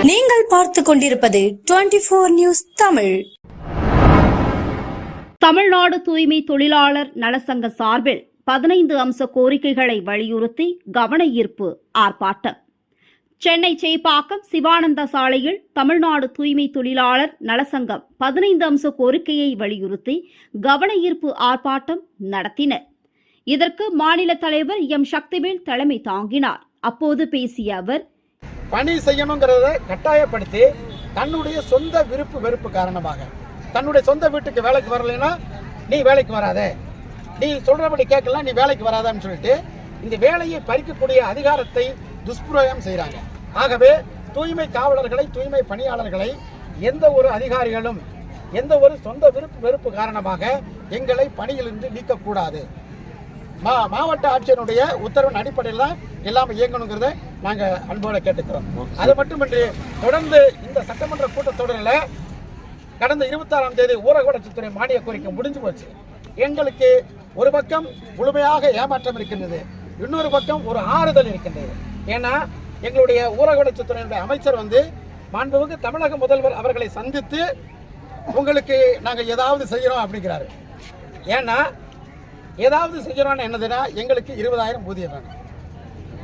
நீங்கள் பார்த்துக் கொண்டிருப்பது 24 நியூஸ் தமிழ். தமிழ்நாடு தூய்மை தொழிலாளர் நலசங்க சார்பில் 15 அம்ச கோரிக்கைகளை வலியுறுத்தி கவன ஈர்ப்பு ஆர்ப்பாட்டம். சென்னை சேப்பாக்கம் சிவானந்த சாலையில் தமிழ்நாடு தூய்மை தொழிலாளர் நலசங்கம் 15 அம்ச கோரிக்கையை வலியுறுத்தி கவன ஈர்ப்பு ஆர்ப்பாட்டம் நடத்தினர். இதற்கு மாநில தலைவர் எம் சக்திவேல் தலைமை தாங்கினார். அப்போது பேசிய அவர், பணி செய்யணுங்கிறத கட்டாயப்படுத்தி தன்னுடைய சொந்த விருப்பு வெறுப்பு காரணமாக தன்னுடைய சொந்த வீட்டுக்கு வேலைக்கு வரலைன்னா நீ வேலைக்கு வராத, நீ சொல்றபடி கேட்கலாம், நீ வேலைக்கு வராதான்னு சொல்லிட்டு இந்த வேலையை பறிக்கக்கூடிய அதிகாரத்தை துஷ்பிரயோகம் செய்கிறாங்க. ஆகவே தூய்மை காவலர்களை, தூய்மை பணியாளர்களை எந்த ஒரு அதிகாரிகளும் எந்த ஒரு சொந்த விருப்பு வெறுப்பு காரணமாக எங்களை பணியிலிருந்து நீக்கக்கூடாது. மாவட்ட ஆட்சியருடைய உத்தரவின் அடிப்படையில் தான் எல்லாமே இயங்கணுங்கிறத நாங்கள் அன்போடு கேட்டுக்கிறோம். அது மட்டுமின்றி தொடர்ந்து இந்த சட்டமன்ற கூட்டத்தொடரில் கடந்த 26ஆம் தேதி ஊரக வளர்ச்சித்துறை மானிய கோரிக்கை முடிஞ்சு போச்சு. எங்களுக்கு ஒரு பக்கம் முழுமையாக ஏமாற்றம் இருக்கின்றது, இன்னொரு பக்கம் ஒரு ஆறுதல் இருக்கின்றது. ஏன்னா எங்களுடைய ஊரக வளர்ச்சித்துறையினுடைய அமைச்சர் மாண்புமிகு தமிழக முதல்வர் அவர்களை சந்தித்து உங்களுக்கு நாங்கள் ஏதாவது செய்கிறோம் அப்படிங்கிறாரு. ஏன்னா ஏதாவது செய்கிறோன்னு என்னதுன்னா எங்களுக்கு 20,000 ஊதியம் வேணும்.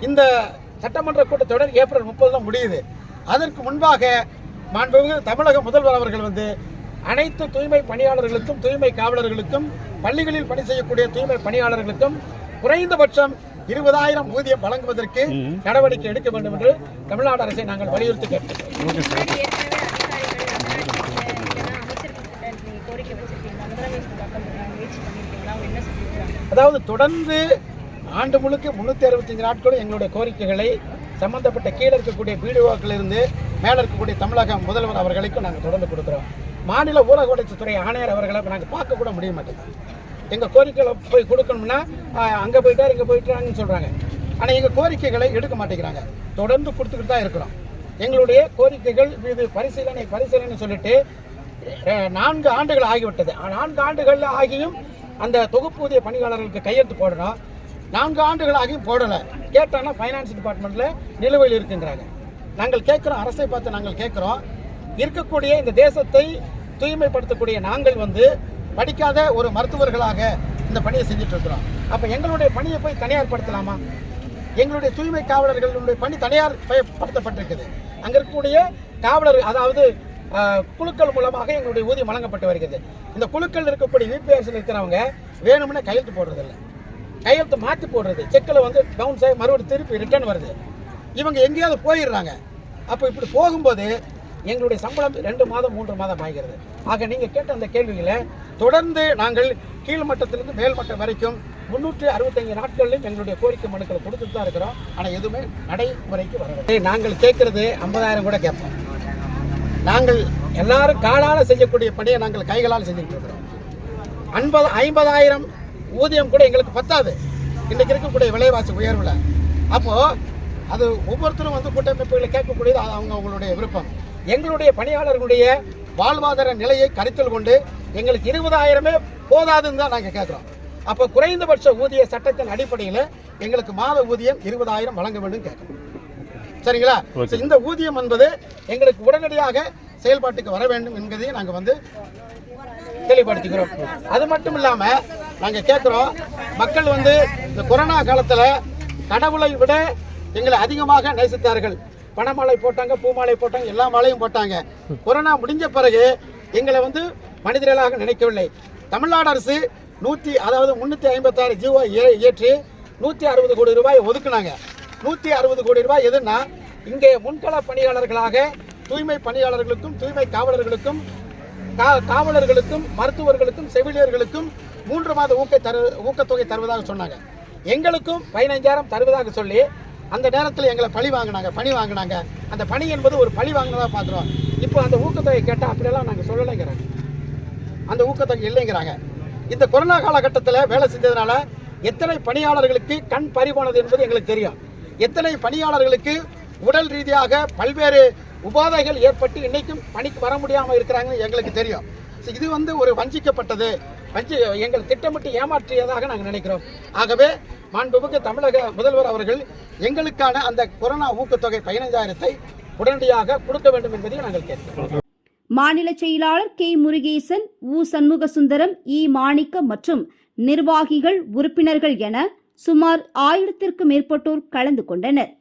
இந்த சட்டமன்ற கூட்டத்தொடர் ஏப்ரல் 30 முடியுது. அதற்கு முன்பாக மாண்புமிகு தமிழக முதல்வர் அவர்கள் அனைத்து தூய்மை பணியாளர்களுக்கும், தூய்மை காவலர்களுக்கும், பள்ளிகளில் பணி செய்யக்கூடிய தூய்மை பணியாளர்களுக்கும் குறைந்தபட்சம் 20,000 ஊதியம் வழங்குவதற்கு நடவடிக்கை எடுக்க வேண்டும் என்று தமிழ்நாடு அரசை நாங்கள் வலியுறுத்தி கேட்கிறோம். அதாவது தொடர்ந்து ஆண்டு முழுக்க 365 நாட்களும் எங்களுடைய கோரிக்கைகளை சம்பந்தப்பட்ட கீழே இருக்கக்கூடிய பிடிஓக்கள் இருந்து மேலே இருக்கக்கூடிய தமிழக முதல்வர் அவர்களுக்கு நாங்கள் தொடர்ந்து கொடுக்குறோம். மாநில ஊரக வளர்ச்சித்துறை ஆணையர் அவர்களை நாங்கள் பார்க்க கூட முடிய மாட்டேங்குது. எங்கள் கோரிக்கைகளை போய் கொடுக்கணும்னா அங்கே போயிட்டார் இங்கே போயிட்டாங்கன்னு சொல்கிறாங்க. ஆனால் எங்கள் கோரிக்கைகளை எடுக்க மாட்டேங்கிறாங்க. தொடர்ந்து கொடுத்துக்கிட்டு தான் இருக்கிறோம். எங்களுடைய கோரிக்கைகள் மீது பரிசீலனை சொல்லிட்டு 4 ஆண்டுகள் ஆகிவிட்டது. 4 ஆண்டுகள் ஆகியும் அந்த தொகுப்பூதிய பணியாளர்களுக்கு கையெழுத்து போடணும். 4 ஆண்டுகள் ஆகியும் போடலை. கேட்டாங்கன்னா ஃபைனான்ஸ் டிபார்ட்மெண்ட்டில் நிலுவையில் இருக்குங்கிறாங்க. நாங்கள் கேட்குறோம், அரசை பார்த்து நாங்கள் கேட்குறோம், இருக்கக்கூடிய இந்த தேசத்தை தூய்மைப்படுத்தக்கூடிய நாங்கள் படிக்காத ஒரு மருத்துவர்களாக இந்த பணியை செஞ்சுட்டு இருக்கிறோம். அப்போ எங்களுடைய பணியை போய் தனியார் படுத்தலாமா? எங்களுடைய தூய்மை காவலர்களுடைய பணி தனியார் படுத்தப்பட்டிருக்குது. அங்கே இருக்கக்கூடிய காவலர், அதாவது குழுக்கள் மூலமாக எங்களுடைய ஊதியம் வழங்கப்பட்டு வருகிறது. இந்த குழுக்கள் இருக்கக்கூடிய விபிஎஸ்ல இருக்கிறவங்க வேணும்னு கையெழுத்து போடுறதில்லை, கையெழுத்து மாற்றி போடுறது, செக்கில் பவுன்ஸ் ஆகி மறுபடியும் திருப்பி ரிட்டர்ன் வருது. இவங்க எங்கேயாவது போயிடுறாங்க. அப்போ இப்படி போகும்போது எங்களுடைய சம்பளம் 2 மாதம் 3 மாதம் ஆகிறது. ஆக நீங்கள் கேட்ட அந்த கேள்விகளை தொடர்ந்து நாங்கள் கீழ்மட்டத்திலிருந்து மேல்மட்டம் வரைக்கும் 365 நாட்களிலும் எங்களுடைய கோரிக்கை மனுக்களை கொடுத்துட்டு தான் இருக்கிறோம். ஆனால் எதுவுமே நடைமுறைக்கு வரவில்லை. நாங்கள் கேட்கறது 50,000 கூட கேட்போம். நாங்கள் எல்லாரும் காலால் செய்யக்கூடிய பணியை நாங்கள் கைகளால் செஞ்சுட்டு இருக்கிறோம். 50,000 ஊதியம் கூட எங்களுக்கு பத்தாது இன்றைக்கு இருக்கக்கூடிய விலைவாசி உயர்வில். அப்போது அது ஒவ்வொருத்தரும் கூட்டமைப்புகளை கேட்கக்கூடியது அவங்களுடைய விருப்பம். எங்களுடைய பணியாளர்களுடைய வாழ்வாதார நிலையை கருத்தில் கொண்டு எங்களுக்கு 20,000 போதாதுன்னு தான் நாங்கள் கேட்குறோம். அப்போ குறைந்தபட்ச ஊதிய சட்டத்தின் அடிப்படையில் எங்களுக்கு மாத ஊதியம் 20,000 வழங்க வேண்டும் கேட்குறோம். சரிங்களா? இந்த ஊதியம் எங்களுக்கு உடனடியாக செயல்பாட்டுக்கு வர வேண்டும் என்பதையும் நாங்கள் தெளிவுபடுத்திக்கிறோம். அது மட்டும் இல்லாமல் நாங்கள் கேட்குறோம், மக்கள் இந்த கொரோனா காலத்தில் கடவுளை விட எங்களை அதிகமாக நேசித்தார்கள். பணமாலை போட்டாங்க, பூமாலை போட்டாங்க, எல்லா மாலையும் போட்டாங்க. கொரோனா முடிஞ்ச பிறகு எங்களை மனிதர்களாக நினைக்கவில்லை. தமிழ்நாடு அரசு 356 ஜீவோ இயற்றி 160 கோடி ரூபாய் ஒதுக்குனாங்க. 160 கோடி ரூபாய் எதுன்னா இங்கே முன்கள பணியாளர்களாக தூய்மை பணியாளர்களுக்கும், தூய்மை காவலர்களுக்கும், காவலர்களுக்கும், மருத்துவர்களுக்கும், செவிலியர்களுக்கும் 3 மாத ஊக்கத்தொகை தருவதாக சொன்னாங்க. எங்களுக்கும் 15,000 தருவதாக சொல்லி அந்த நேரத்தில் எங்களை பணி வாங்கினாங்க. அந்த பணி என்பது ஒரு பழி வாங்கினதாக பார்க்குறோம். இப்போ அந்த ஊக்கத்தொகை கேட்டால் அப்படியெல்லாம் நாங்கள் சொல்லலைங்கிறாங்க. அந்த ஊக்கத்தொகை இல்லைங்கிறாங்க. இந்த கொரோனா காலகட்டத்தில் வேலை செஞ்சதுனால எத்தனை பணியாளர்களுக்கு கண் பறிபோனது என்பது எங்களுக்கு தெரியும். எத்தனை பணியாளர்களுக்கு உடல் ரீதியாக பல்வேறு உபாதைகள் ஏற்பட்டு இன்னைக்கும் பணிக்கு வர முடியாமல் இருக்கிறாங்கன்னு எங்களுக்கு தெரியும். இது ஒரு வஞ்சிக்கப்பட்டது, எங்கள் திட்டமிட்டு ஏமாற்றியதாக நாங்கள் நினைக்கிறோம். ஆகவே மாண்புமிகு தமிழக முதல்வர் அவர்கள் எங்களுக்கான அந்த கொரோனா ஊக்கத்தொகை 15,000 உடனடியாக கொடுக்க வேண்டும் என்பதையும் நாங்கள் கேட்கிறோம். மாநில செயலாளர் கே முருகேசன், உ சண்முகசுந்தரம், இ மாணிக்கம் மற்றும் நிர்வாகிகள், உறுப்பினர்கள் என சுமார் 1000த்திற்கும் மேற்பட்டோர் கலந்து கொண்டனர்.